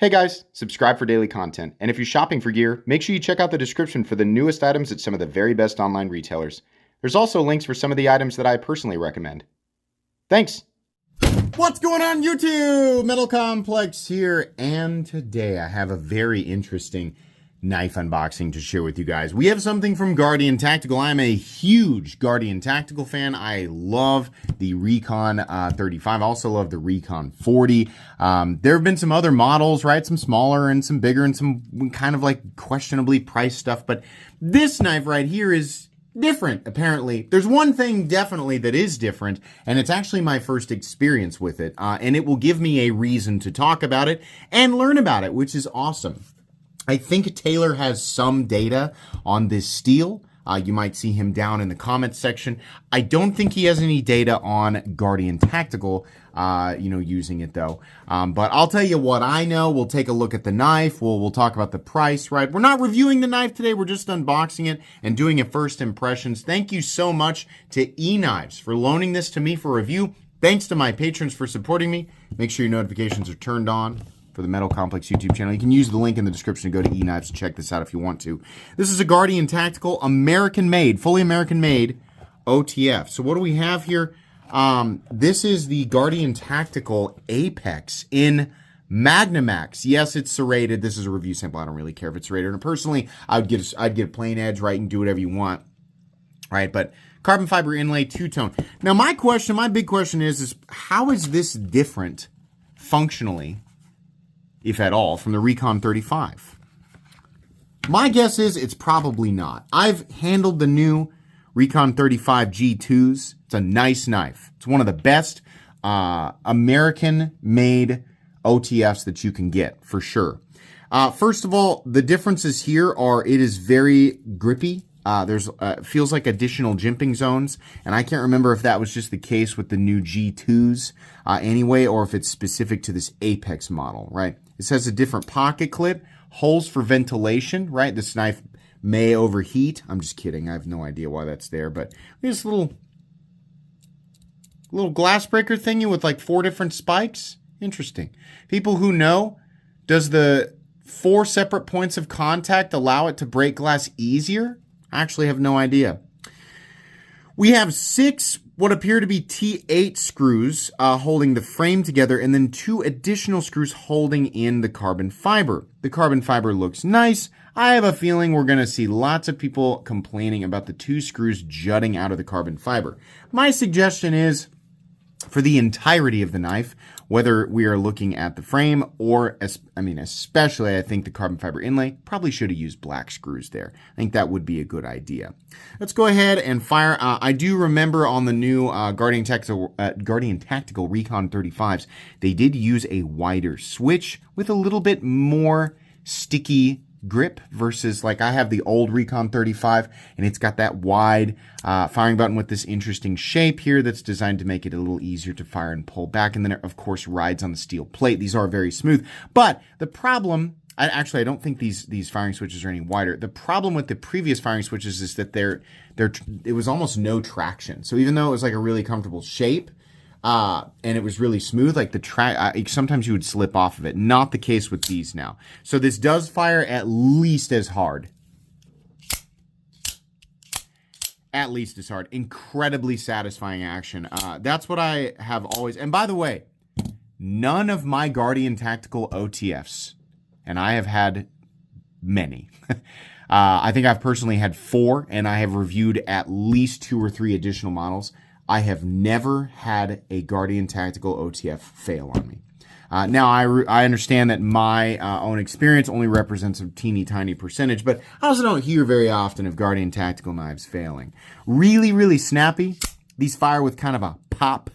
Hey guys, subscribe for daily content. And if you're shopping for gear, make sure you check out the description for the newest items at some of the very best online retailers. There's also links for some of the items that I personally recommend. Thanks! What's going on YouTube? Metal Complex here, and today I have a very interesting knife unboxing to share with you guys. We have something from Guardian Tactical. I'm a huge Guardian Tactical fan. I love the Recon 35. I also love the Recon 40. There have been some other models, right? Some smaller and some bigger and some kind of like questionably priced stuff. But this knife right here is different, apparently. There's one thing definitely that is different, and it's actually my first experience with it. And it will give me a reason to talk about it and learn about it, which is awesome. I think Taylor has some data on this steel. You might see him down in the comments section. I don't think he has any data on Guardian Tactical, using it though. But I'll tell you what I know. We'll take a look at the knife. We'll talk about the price, right? We're not reviewing the knife today. We're just unboxing it and doing a first impressions. Thank you so much to eKnives for loaning this to me for review. Thanks to my patrons for supporting me. Make sure your notifications are turned on for the Metal Complex YouTube channel. You can use the link in the description to go to eKnives and check this out if you want to. This is a Guardian Tactical American-made, fully American-made OTF. So what do we have here? This is the Guardian Tactical Apex in Magnamax. Yes, it's serrated. This is a review sample. I don't really care if it's serrated. And personally, I'd get a plain edge, right, and do whatever you want, right? But carbon fiber inlay, two-tone. Now, my big question is how is this different functionally, if at all, from the Recon 35? My guess is it's probably not. I've handled the new Recon 35 G2s. It's a nice knife. It's one of the best American-made OTFs that you can get, for sure. First of all, the differences here are it is very grippy. There's feels like additional jimping zones, and I can't remember if that was just the case with the new G2s anyway, or if it's specific to this Apex model, right? It has a different pocket clip, holes for ventilation, right? This knife may overheat. I'm just kidding. I have no idea why that's there, but this little glass breaker thingy with like 4 different spikes. Interesting. People who know, does the 4 separate points of contact allow it to break glass easier? I actually have no idea. We have 6 what appear to be T8 screws holding the frame together, and then 2 additional screws holding in the carbon fiber. The carbon fiber looks nice. I have a feeling we're going to see lots of people complaining about the 2 screws jutting out of the carbon fiber. My suggestion is, for the entirety of the knife, whether we are looking at the frame or, especially I think the carbon fiber inlay, probably should have used black screws there. I think that would be a good idea. Let's go ahead and fire. I do remember on the new Guardian Tactical Recon 35s, they did use a wider switch with a little bit more sticky grip versus like I have the old Recon 35 and it's got that wide firing button with this interesting shape here that's designed to make it a little easier to fire and pull back, and then it of course rides on the steel plate. These are very smooth, but the problem, I don't think these firing switches are any wider. The problem with the previous firing switches is that it was almost no traction. So even though it was like a really comfortable shape, and it was really smooth, like the track, sometimes you would slip off of it. Not the case with these now. So this does fire at least as hard. At least as hard. Incredibly satisfying action. That's what I have always, and by the way, none of my Guardian Tactical OTFs, and I have had many. I think I've personally had 4, and I have reviewed at least 2 or 3 additional models. I have never had a Guardian Tactical OTF fail on me. Now, I understand that my own experience only represents a teeny tiny percentage, but I also don't hear very often of Guardian Tactical knives failing. Really, really snappy. These fire with kind of a pop.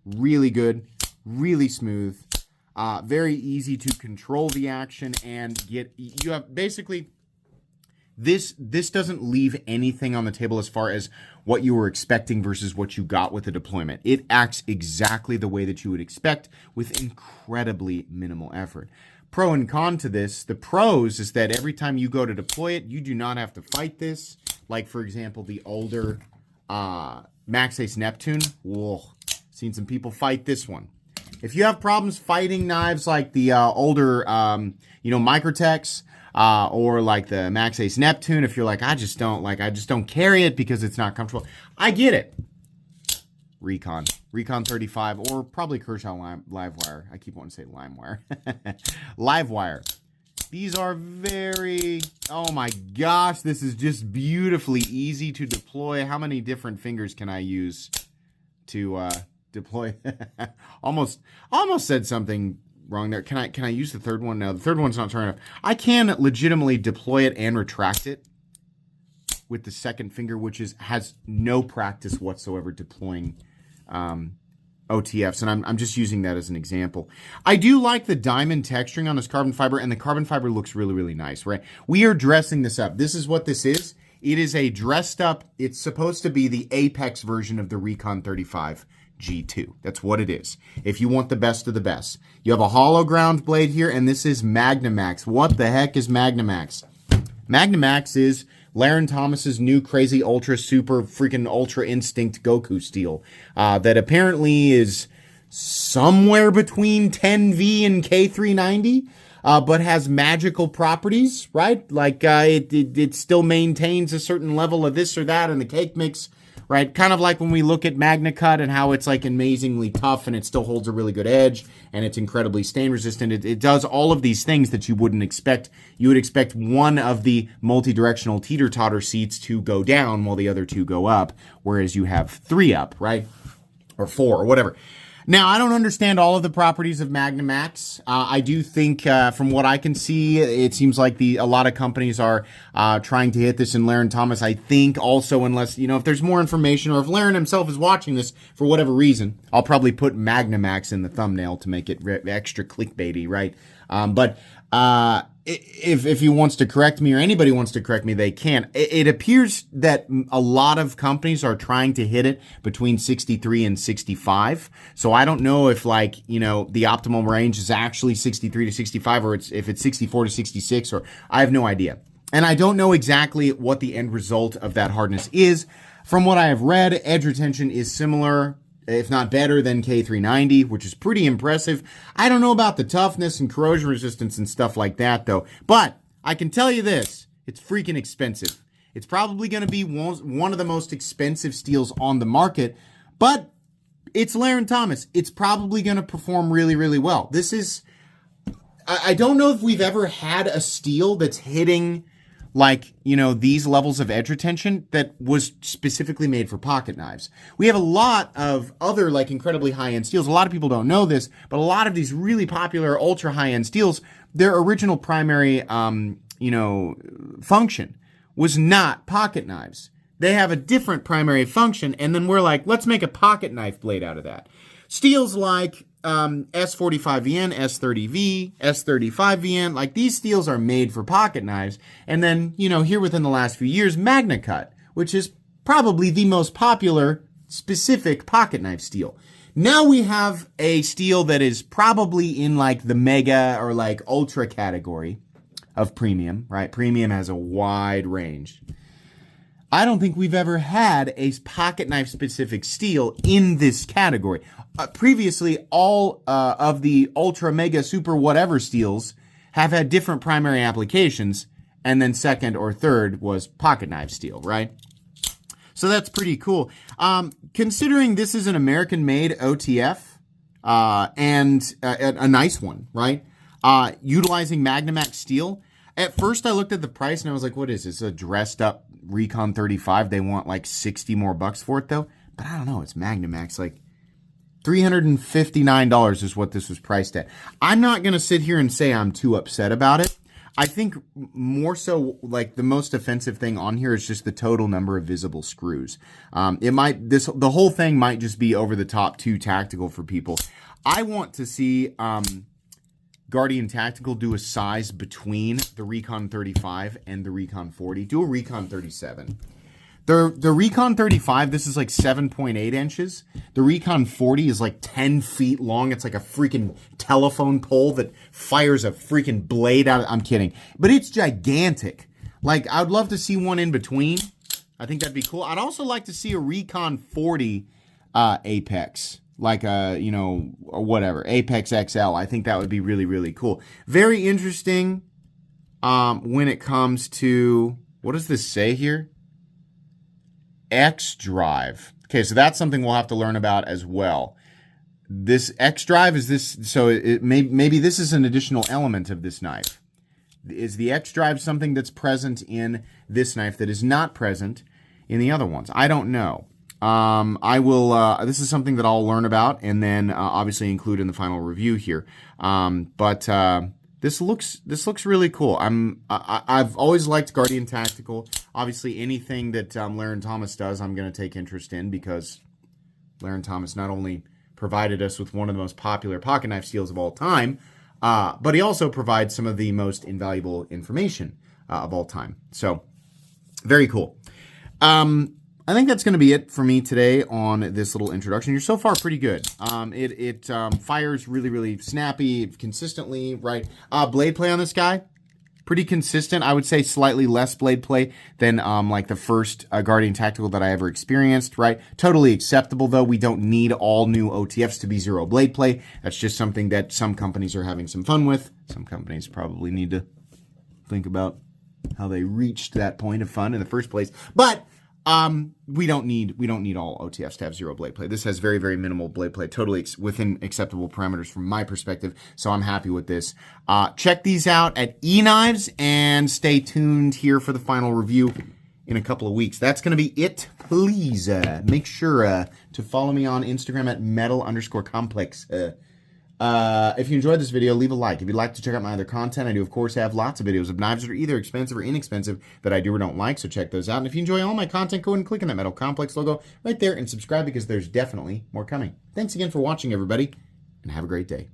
Really good. Really smooth. Very easy to control the action and you have basically... This doesn't leave anything on the table as far as what you were expecting versus what you got with the deployment. It acts exactly the way that you would expect with incredibly minimal effort. Pro and con to this, the pros is that every time you go to deploy it, you do not have to fight this. Like, for example, the older Max Ace Neptune. Whoa, seen some people fight this one. If you have problems fighting knives like the older, Microtechs, or like the Max Ace Neptune, if you're like, I just don't carry it because it's not comfortable. I get it. Recon 35, or probably Kershaw Livewire. I keep wanting to say LimeWire. Livewire. These are oh my gosh, this is just beautifully easy to deploy. How many different fingers can I use to deploy? almost said something wrong there. Can I use the third one? No, the third one's not turning enough. I can legitimately deploy it and retract it with the second finger, which has no practice whatsoever deploying OTFs, and I'm just using that as an example. I do like the diamond texturing on this carbon fiber, and the carbon fiber looks really, really nice, right? We are dressing this up. This is what this is. It is a dressed up, it's supposed to be the Apex version of the Recon 35 G2. That's what it is. If you want the best of the best. You have a hollow ground blade here, and this is Magnamax. What the heck is Magnamax? Magnamax is Laren Thomas's new crazy ultra super freaking ultra instinct Goku steel that apparently is somewhere between 10V and K390, but has magical properties, right? Like it still maintains a certain level of this or that in the cake mix, right? Kind of like when we look at MagnaCut and how it's like amazingly tough and it still holds a really good edge and it's incredibly stain resistant. It does all of these things that you wouldn't expect. You would expect one of the multi-directional teeter-totter seats to go down while the other two go up, whereas you have 3 up, right? Or 4 or whatever. Now, I don't understand all of the properties of Magnamax. I do think, from what I can see, it seems like a lot of companies are trying to hit this in Laren Thomas. I think also, unless, if there's more information, or if Laren himself is watching this for whatever reason, I'll probably put Magnamax in the thumbnail to make it extra clickbaity, right? But if he wants to correct me, or anybody wants to correct me, they can. It appears that a lot of companies are trying to hit it between 63 and 65. So I don't know if the optimal range is actually 63 to 65, or if it's 64 to 66, or I have no idea. And I don't know exactly what the end result of that hardness is. From what I have read, edge retention is similar, if not better, than K390, which is pretty impressive. I don't know about the toughness and corrosion resistance and stuff like that, though. But I can tell you this, it's freaking expensive. It's probably going to be one of the most expensive steels on the market, but it's Laren Thomas. It's probably going to perform really, really well. I don't know if we've ever had a steel that's hitting these levels of edge retention that was specifically made for pocket knives. We have a lot of other incredibly high-end steels. A lot of people don't know this, but a lot of these really popular ultra high-end steels, their original primary, function was not pocket knives. They have a different primary function, and then we're like, let's make a pocket knife blade out of that. Steels like S45VN, S30V, S35VN, these steels are made for pocket knives. And then, here within the last few years, MagnaCut, which is probably the most popular specific pocket knife steel. Now we have a steel that is probably in the mega or ultra category of premium, right? Premium has a wide range. I don't think we've ever had a pocket knife specific steel in this category. Previously, all of the ultra, mega, super, whatever steels have had different primary applications, and then second or third was pocket knife steel, right? So that's pretty cool. Considering this is an American-made OTF, and a nice one, right? Utilizing Magnamax steel. At first, I looked at the price and I was like, what is this? A dressed up Recon 35? They want 60 more bucks for it, though. But I don't know. It's Magnamax. $359 is what this was priced at. I'm not going to sit here and say I'm too upset about it. I think more so the most offensive thing on here is just the total number of visible screws. The whole thing might just be over the top too tactical for people. I want to see Guardian Tactical do a size between the Recon 35 and the Recon 40. Do a Recon 37. The Recon 35, this is 7.8 inches. The Recon 40 is 10 feet long. It's like a freaking telephone pole that fires a freaking blade out. I'm kidding. But it's gigantic. I'd love to see one in between. I think that'd be cool. I'd also like to see a Recon 40 Apex. like a, or whatever, Apex XL. I think that would be really, really cool. Very interesting when it comes to, what does this say here? X drive. Okay, so that's something we'll have to learn about as well. This X drive, is this, so maybe this is an additional element of this knife. Is the X drive something that's present in this knife that is not present in the other ones? I don't know. I will. This is something that I'll learn about and then obviously include in the final review here. But this looks really cool. I've always liked Guardian Tactical. Obviously, anything that Laren Thomas does, I'm going to take interest in, because Laren Thomas not only provided us with one of the most popular pocket knife steels of all time, but he also provides some of the most invaluable information of all time. So, very cool. I think that's going to be it for me today on this little introduction. You're so far pretty good. It fires really, really snappy, consistently, right? Blade play on this guy, pretty consistent. I would say slightly less blade play than like the first Guardian Tactical that I ever experienced, right? Totally acceptable, though. We don't need all new OTFs to be zero blade play. That's just something that some companies are having some fun with. Some companies probably need to think about how they reached that point of fun in the first place. But we don't need all OTFs to have zero blade play. This has very, very minimal blade play, totally within acceptable parameters from my perspective. So I'm happy with this. Check these out at eKnives and stay tuned here for the final review in a couple of weeks. That's going to be it. Please make sure to follow me on Instagram at metal_complex. If you enjoyed this video, leave a like. If you'd like to check out my other content, I do, of course, have lots of videos of knives that are either expensive or inexpensive that I do or don't like, so check those out. And if you enjoy all my content, go ahead and click on that Metal Complex logo right there and subscribe, because there's definitely more coming. Thanks again for watching, everybody, and have a great day.